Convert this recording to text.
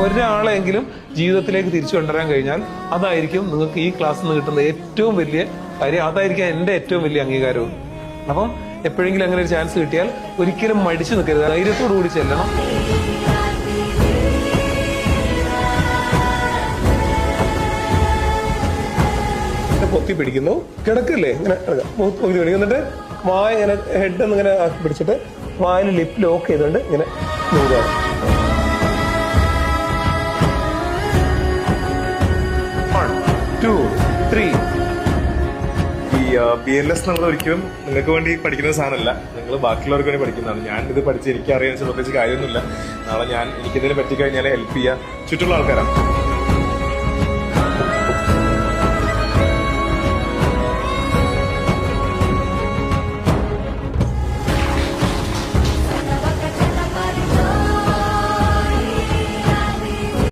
ഒരാളെങ്കിലും ജീവിതത്തിലേക്ക് തിരിച്ചു കൊണ്ടുവരാൻ കഴിഞ്ഞാൽ അതായിരിക്കും നിങ്ങൾക്ക് ഈ ക്ലാസ്സിൽ നിന്ന് കിട്ടുന്ന ഏറ്റവും വലിയ കാര്യം. അതായിരിക്കും എൻ്റെ ഏറ്റവും വലിയ അംഗീകാരവും. അപ്പം എപ്പോഴെങ്കിലും അങ്ങനെ ഒരു ചാൻസ് കിട്ടിയാൽ ഒരിക്കലും മടിച്ചു നിൽക്കരുത്, ധൈര്യത്തോടു കൂടി ചെല്ലണം. പൊത്തി പിടിക്കുന്നു, കിടക്കില്ലേ ഇങ്ങനെ പൊത്തി പിടിക്കും. എന്നിട്ട് വായ ഇങ്ങനെ ഹെഡ് ഇങ്ങനെ ആക്കി പിടിച്ചിട്ട് വായിൽ ലിപ്പ് ലോക്ക് ചെയ്തുകൊണ്ട് ഇങ്ങനെ മൂവാണ്. ഈ BLS എന്നുള്ളത് ഒരിക്കലും നിങ്ങൾക്ക് വേണ്ടി പഠിക്കുന്ന സാധനമല്ല, നിങ്ങൾ ബാക്കിയുള്ളവർക്ക് വേണ്ടി പഠിക്കുന്നതാണ്. ഞാൻ ഇത് പഠിച്ച് എനിക്ക് അറിയാൻ പ്രത്യേകിച്ച് കാര്യമൊന്നുമില്ല. നാളെ എനിക്കിതിനെ പറ്റിക്കഴിഞ്ഞാൽ ഹെൽപ്പ് ചെയ്യാൻ ചുറ്റുള്ള ആൾക്കാരാണ്.